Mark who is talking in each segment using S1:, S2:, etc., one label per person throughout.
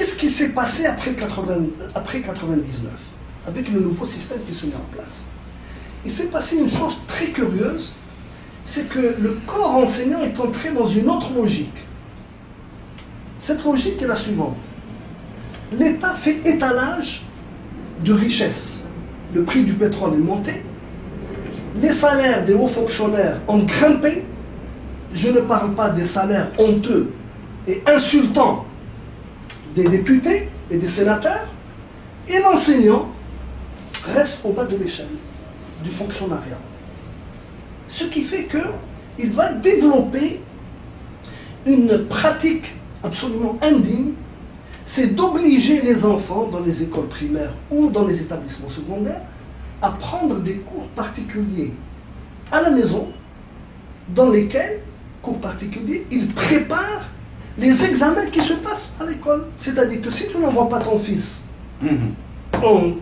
S1: qu'est-ce qui s'est passé après 99, avec le nouveau système qui se met en place? Il s'est passé une chose très curieuse, c'est que le corps enseignant est entré dans une autre logique. Cette logique est la suivante. L'État fait étalage de richesse. Le prix du pétrole est monté, les salaires des hauts fonctionnaires ont grimpé. Je ne parle pas des salaires honteux et insultants des députés et des sénateurs, et l'enseignant reste au bas de l'échelle du fonctionnariat. Ce qui fait qu'il va développer une pratique absolument indigne, c'est d'obliger les enfants dans les écoles primaires ou dans les établissements secondaires à prendre des cours particuliers à la maison, dans lesquels, cours particuliers, ils préparent les examens qui se passent à l'école. C'est-à-dire que si tu n'envoies pas ton fils en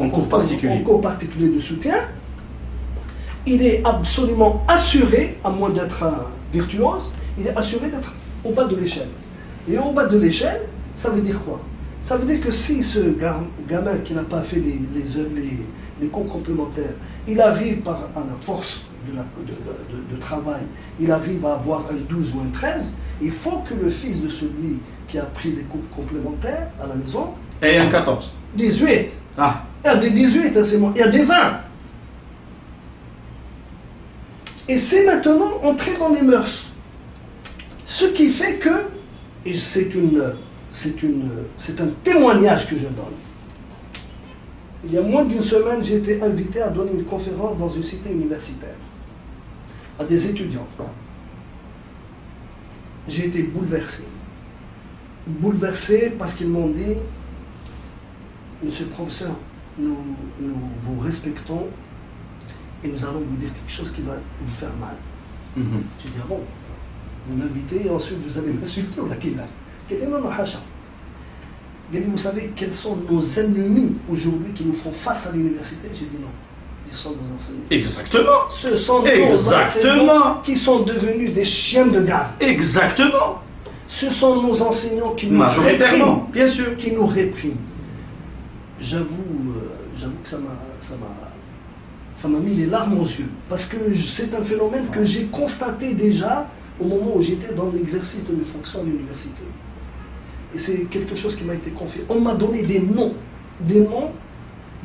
S1: cours particulier de soutien, il est absolument assuré, à moins d'être un virtuose, il est assuré d'être au bas de l'échelle. Et au bas de l'échelle, ça veut dire quoi? Ça veut dire que si ce gamin qui n'a pas fait les cours complémentaires, il arrive à la force de travail, il arrive à avoir un 12 ou un 13, il faut que le fils de celui qui a pris des cours complémentaires à la maison...
S2: Et un 14.
S1: 18.
S2: Ah.
S1: Il y a des 18, hein, c'est moi. Il y a des 20. Et c'est maintenant entrer dans les mœurs. Ce qui fait que, et c'est un témoignage que je donne. Il y a moins d'une semaine, j'ai été invité à donner une conférence dans une cité universitaire à des étudiants. J'ai été bouleversé. Bouleversé parce qu'ils m'ont dit: Monsieur le professeur, nous vous respectons et nous allons vous dire quelque chose qui va vous faire mal. J'ai dit: ah bon, vous m'invitez et ensuite vous allez m'insulter ou la kina? Il dit: non, non, hacha. Il dit: vous savez quels sont nos ennemis aujourd'hui qui nous font face à l'université? J'ai dit: non. Ce sont nos enseignants.
S2: Exactement.
S1: Ce sont nos enseignants qui sont devenus des chiens de garde.
S2: Exactement.
S1: Ce sont nos enseignants qui nous
S2: répriment,
S1: bien sûr, qui nous répriment. J'avoue que ça m'a mis les larmes aux yeux, parce que c'est un phénomène que j'ai constaté déjà au moment où j'étais dans l'exercice de mes fonctions à l'université. Et c'est quelque chose qui m'a été confié. On m'a donné des noms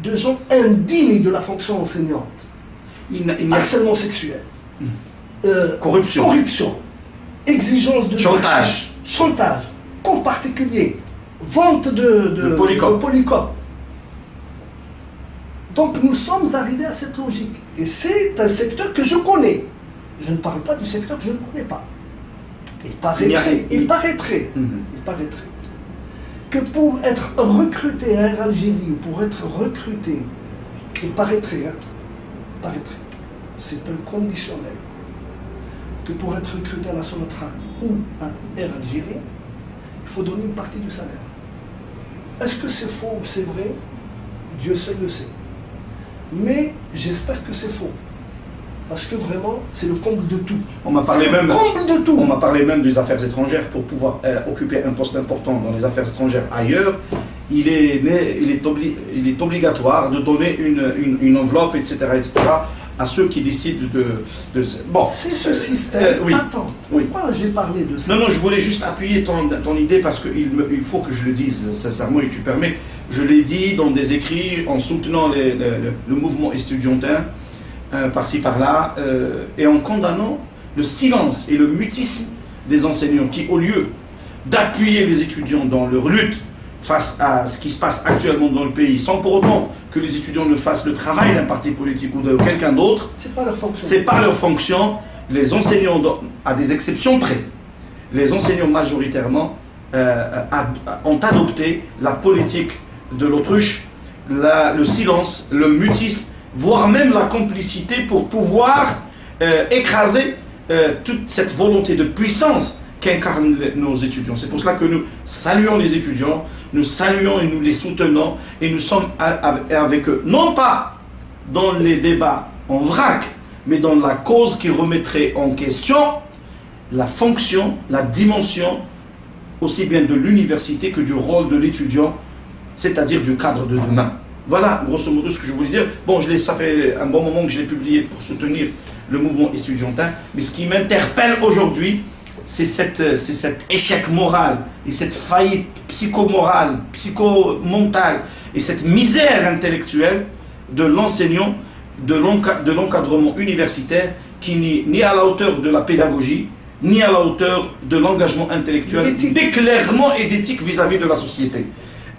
S1: de gens indignes de la fonction enseignante. Harcèlement sexuel, corruption, exigence de chantage, cours particulier, vente de polycope. Donc nous sommes arrivés à cette logique. Et c'est un secteur que je connais. Je ne parle pas du secteur que je ne connais pas. Il paraîtrait que pour être recruté à Air Algérie, ou pour être recruté, il paraîtrait, c'est un conditionnel, que pour être recruté à la Sonatrach ou à Air Algérie, il faut donner une partie du salaire. Est-ce que c'est faux ou c'est vrai? Dieu seul le sait. Mais j'espère que c'est faux. Parce que vraiment, c'est le comble de tout.
S2: On m'a parlé même des affaires étrangères. Pour pouvoir occuper un poste important dans les affaires étrangères ailleurs, il est obligatoire de donner une enveloppe, etc., à ceux qui décident de...
S1: Bon, c'est ce système.
S2: Oui.
S1: Attends, pourquoi j'ai parlé de ça?
S2: Non, je voulais juste appuyer ton idée parce qu'il faut que je le dise sincèrement et tu permets. Je l'ai dit dans des écrits en soutenant le mouvement estudiantin, par-ci par-là, et en condamnant le silence et le mutisme des enseignants qui, au lieu d'appuyer les étudiants dans leur lutte face à ce qui se passe actuellement dans le pays, sans pour autant que les étudiants ne fassent le travail d'un parti politique ou de quelqu'un d'autre,
S1: c'est pas leur fonction.
S2: C'est pas leur fonction. Les enseignants, à des exceptions près, les enseignants majoritairement ont adopté la politique de l'autruche, le silence, le mutisme, voire même la complicité pour pouvoir écraser toute cette volonté de puissance qu'incarnent nos étudiants. C'est pour cela que nous saluons les étudiants, nous saluons et nous les soutenons, et nous sommes avec eux, non pas dans les débats en vrac, mais dans la cause qui remettrait en question la fonction, la dimension aussi bien de l'université que du rôle de l'étudiant, c'est-à-dire du cadre de demain. Voilà, grosso modo, ce que je voulais dire. Bon, ça fait un bon moment que je l'ai publié pour soutenir le mouvement estudiantin, mais ce qui m'interpelle aujourd'hui, c'est cet échec moral et cette faillite psychomorale, psychomentale et cette misère intellectuelle de l'enseignant, de l'encadrement universitaire qui n'est ni à la hauteur de la pédagogie, ni à la hauteur de l'engagement intellectuel, d'éclairement et d'éthique vis-à-vis de la société.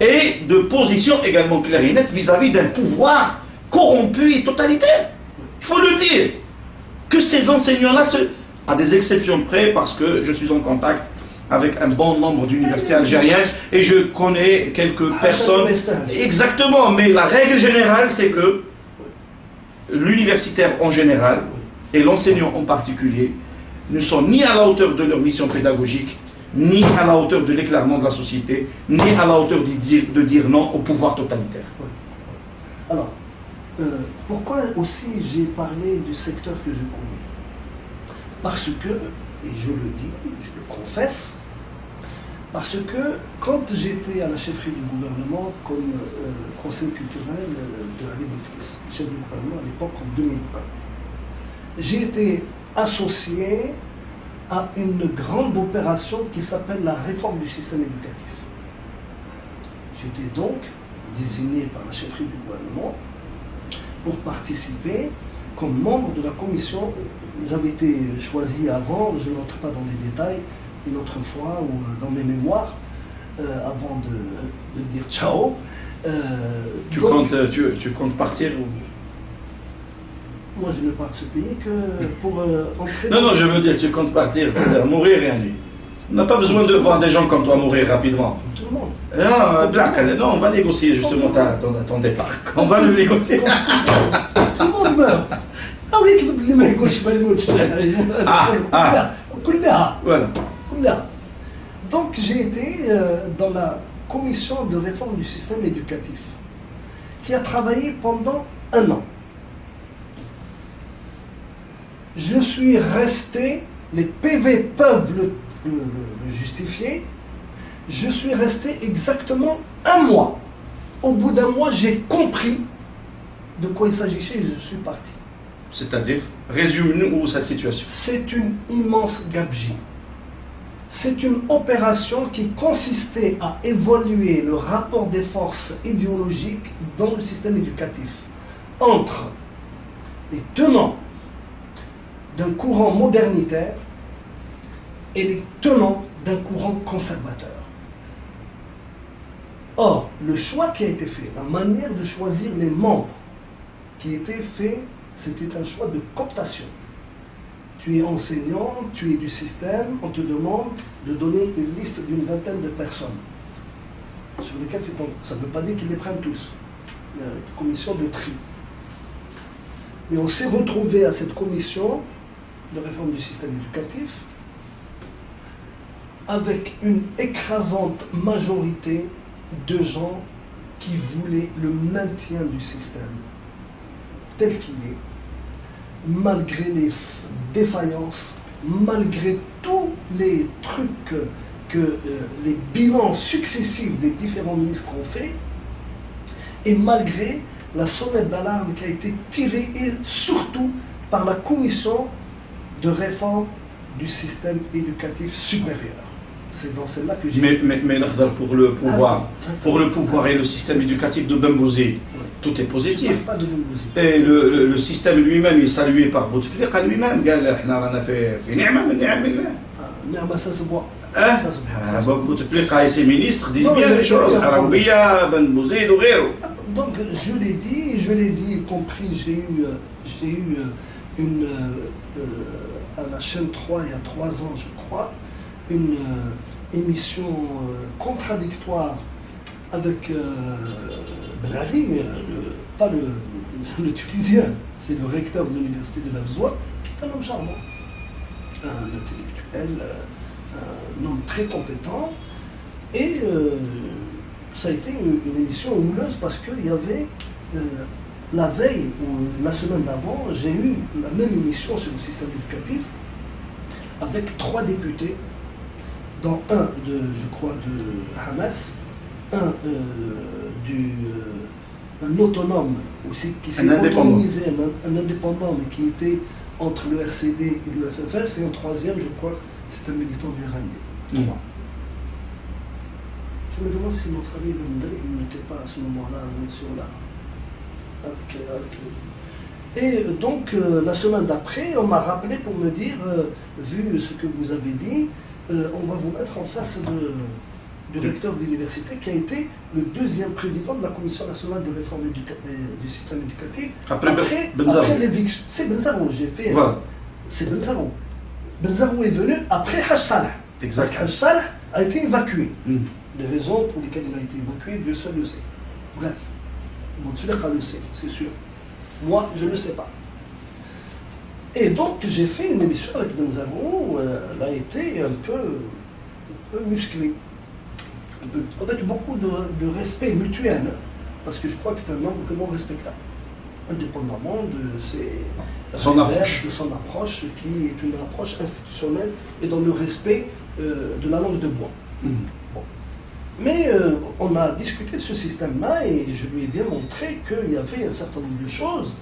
S2: Et de position également claire et nette vis-à-vis d'un pouvoir corrompu et totalitaire. Il faut le dire. Que ces enseignants-là, à des exceptions près, parce que je suis en contact avec un bon nombre d'universités algériennes et je connais quelques personnes. Exactement, mais la règle générale, c'est que l'universitaire en général et l'enseignant en particulier ne sont ni à la hauteur de leur mission pédagogique, ni à la hauteur de l'éclairement de la société, ni à la hauteur de dire non au pouvoir totalitaire.
S1: Oui. Alors, pourquoi aussi j'ai parlé du secteur que je connais? Parce que, et je le dis, je le confesse, parce que quand j'étais à la chefferie du gouvernement comme conseil culturel de Ali Bouflis, chef du gouvernement à l'époque en 2001, j'ai été associé à une grande opération qui s'appelle la réforme du système éducatif. J'étais donc désigné par la chefferie du gouvernement pour participer comme membre de la commission. J'avais été choisi avant, je n'entre pas dans les détails, une autre fois, ou dans mes mémoires, avant de dire ciao.
S2: Tu comptes partir ou...
S1: Moi, je ne pars de ce pays que pour entrer
S2: Non, je veux dire, tu comptes partir, c'est-à-dire mourir et aller. On n'a pas besoin de voir des gens comme toi mourir rapidement.
S1: Comme tout le monde.
S2: Non, on va négocier justement ton départ. On va le négocier.
S1: Tout le monde meurt. Ah oui, اللي ما يقولش ما يموتش. كلها. Donc j'ai été dans la commission de réforme du système éducatif qui a travaillé pendant 1 an. Je suis resté, les PV peuvent le justifier, je suis resté exactement 1 mois. Au bout d'1 mois, j'ai compris de quoi il s'agissait et je suis parti.
S2: C'est-à-dire, résume-nous cette situation.
S1: C'est une immense gabegie. C'est une opération qui consistait à évaluer le rapport des forces idéologiques dans le système éducatif entre les tenants d'un courant modernitaire et les tenants d'un courant conservateur. Or, le choix qui a été fait, la manière de choisir les membres qui était fait, c'était un choix de cooptation. Tu es enseignant, tu es du système, on te demande de donner une liste d'une vingtaine de personnes sur lesquelles tu tombes. Ça ne veut pas dire qu'ils les prennent tous. Il y a une commission de tri. Mais on s'est retrouvé à cette commission de réforme du système éducatif avec une écrasante majorité de gens qui voulaient le maintien du système tel qu'il est, malgré les défaillances, malgré tous les trucs que les bilans successifs des différents ministres ont fait, et malgré la sonnette d'alarme qui a été tirée, et surtout par la commission de réforme du système éducatif supérieur. C'est dans celle-là que j'ai...
S2: Mais pour le pouvoir et le système éducatif de Bembouzi, tout est positif.
S1: Je ne parle pas de Bembouzi.
S2: Et le système lui-même est salué par Bouteflika lui-même. On a fait ni'ma min ni'amillah.
S1: Ni'ma, ça se voit.
S2: Bouteflika et ses ministres disent bien les choses. Arabia, Bembouzi, Doughero.
S1: Donc je l'ai dit, y compris j'ai eu une à la chaîne 3 il y a 3 ans je crois, une émission contradictoire avec Ben Ali, pas le Tunisien, c'est le recteur de l'université de Labzoua, qui est un homme charmant, un intellectuel, un homme très compétent, et ça a été une émission houleuse parce qu'il y avait la veille ou la semaine d'avant, j'ai eu la même émission sur le système éducatif avec 3 députés dans un je crois, de Hamas, un un autonome aussi, qui s'est autonomisé, un indépendant, mais qui était entre le RCD et le FFS, et un troisième, je crois, c'est un militant du RND. Je me demande si notre ami Bendri n'était pas à ce moment-là sur là, avec nous. Et donc, la semaine d'après, on m'a rappelé pour me dire, vu ce que vous avez dit, on va vous mettre en face du recteur de l'université, qui a été le deuxième président de la Commission nationale de réforme du système éducatif. Après l'éviction. C'est Benzarou, j'ai fait. Voilà. C'est Benzarou. Benzarou est venu après Haj Salah. Parce que Haj Salah a été évacué. Les raisons pour lesquelles il a été évacué, Dieu seul le sait. Bref, Bouteflika le sait, c'est sûr. Moi, je ne le sais pas. Et donc, j'ai fait une émission avec Benzarou, elle a été un peu musclée. Avec beaucoup de respect mutuel, parce que je crois que c'est un homme vraiment respectable, indépendamment de son approche, qui est une approche institutionnelle et dans le respect de la langue de bois. Bon. Mais on a discuté de ce système-là et je lui ai bien montré qu'il y avait un certain nombre de choses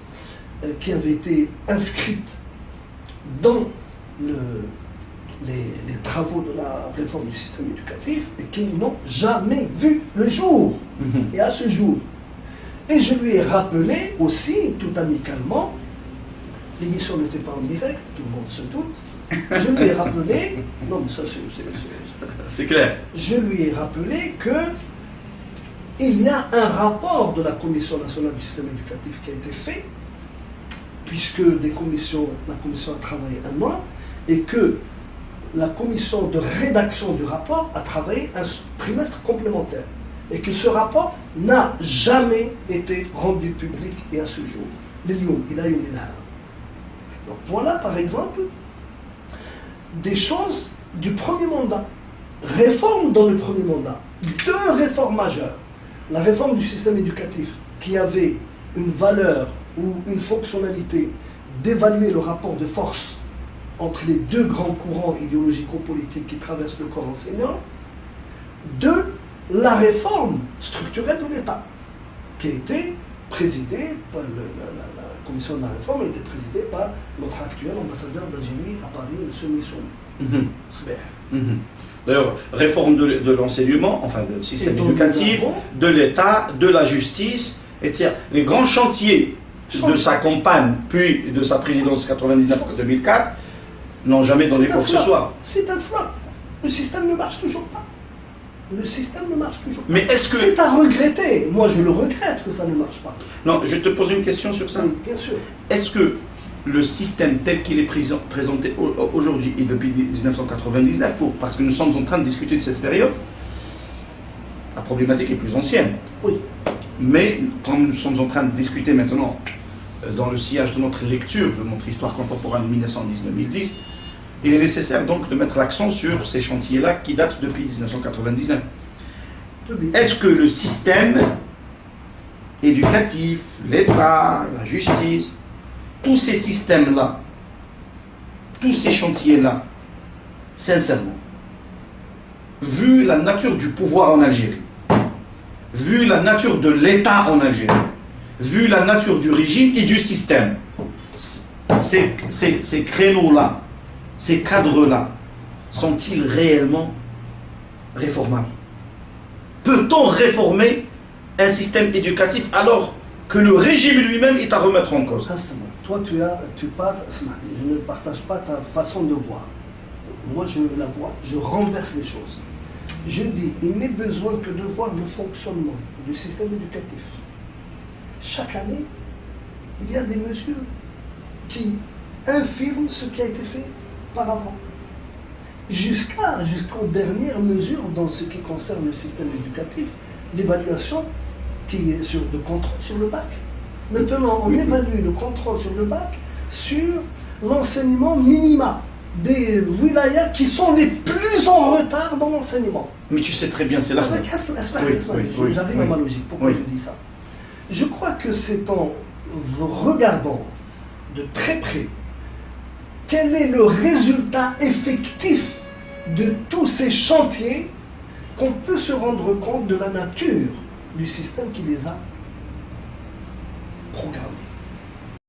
S1: qui avaient été inscrites dans les travaux de la réforme du système éducatif et qui n'ont jamais vu le jour, et à ce jour. Et je lui ai rappelé aussi, tout amicalement, l'émission n'était pas en direct, tout le monde se doute, je lui ai rappelé, non mais ça
S2: c'est clair.
S1: Je lui ai rappelé que il y a un rapport de la Commission nationale du système éducatif qui a été fait, puisque la commission a travaillé un an, et que la commission de rédaction du rapport a travaillé un trimestre complémentaire et que ce rapport n'a jamais été rendu public et à ce jour. Donc voilà par exemple des choses du premier mandat. Réforme dans le premier mandat. Deux réformes majeures. La réforme du système éducatif qui avait une valeur ou une fonctionnalité d'évaluer le rapport de force entre les deux grands courants idéologico-politiques qui traversent le corps enseignant. Deux, la réforme structurelle de l'État, qui a été présidée par la commission de la réforme, a été présidée par notre actuel ambassadeur d'Algérie à Paris, M. Missoun.
S2: D'ailleurs, réforme de l'enseignement, enfin du système éducatif, de l'État, de la justice, etc. Les grands chantiers de sa campagne, puis de sa présidence 99-2004, n'ont jamais donné quoi que ce soit.
S1: C'est un flop. Le système ne marche toujours pas. Le système ne marche toujours pas.
S2: Mais est-ce que...
S1: C'est à regretter. Moi, je le regrette que ça ne marche pas.
S2: Non, je te pose une question sur ça.
S1: Oui, bien sûr.
S2: Est-ce que le système tel qu'il est présenté aujourd'hui et depuis 1999, parce que nous sommes en train de discuter de cette période, la problématique est plus ancienne.
S1: Oui.
S2: Mais comme nous sommes en train de discuter maintenant dans le sillage de notre lecture de notre histoire contemporaine 1910-2010, il est nécessaire donc de mettre l'accent sur ces chantiers-là qui datent depuis 1999. Est-ce que le système éducatif, l'État, la justice, tous ces systèmes-là, tous ces chantiers-là, sincèrement, vu la nature du pouvoir en Algérie, vu la nature de l'État en Algérie, vu la nature du régime et du système, ces créneaux-là, ces cadres-là, sont-ils réellement réformables? Peut-on réformer un système éducatif alors que le régime lui-même est à remettre en cause?
S1: Toi, je ne partage pas ta façon de voir. Moi, je la vois, je renverse les choses. Je dis, il n'est besoin que de voir le fonctionnement du système éducatif. Chaque année, il y a des mesures qui infirment ce qui a été fait par avant. Jusqu'aux dernières mesures dans ce qui concerne le système éducatif, l'évaluation qui est de contrôle sur le bac. Maintenant, on évalue le contrôle sur le bac sur l'enseignement minima des wilayas qui sont les plus en retard dans l'enseignement.
S2: Mais tu sais très bien, c'est là.
S1: J'arrive à ma logique. Pourquoi je dis ça? Je crois que c'est en regardant de très près quel est le résultat effectif de tous ces chantiers qu'on peut se rendre compte de la nature du système qui les a programmés.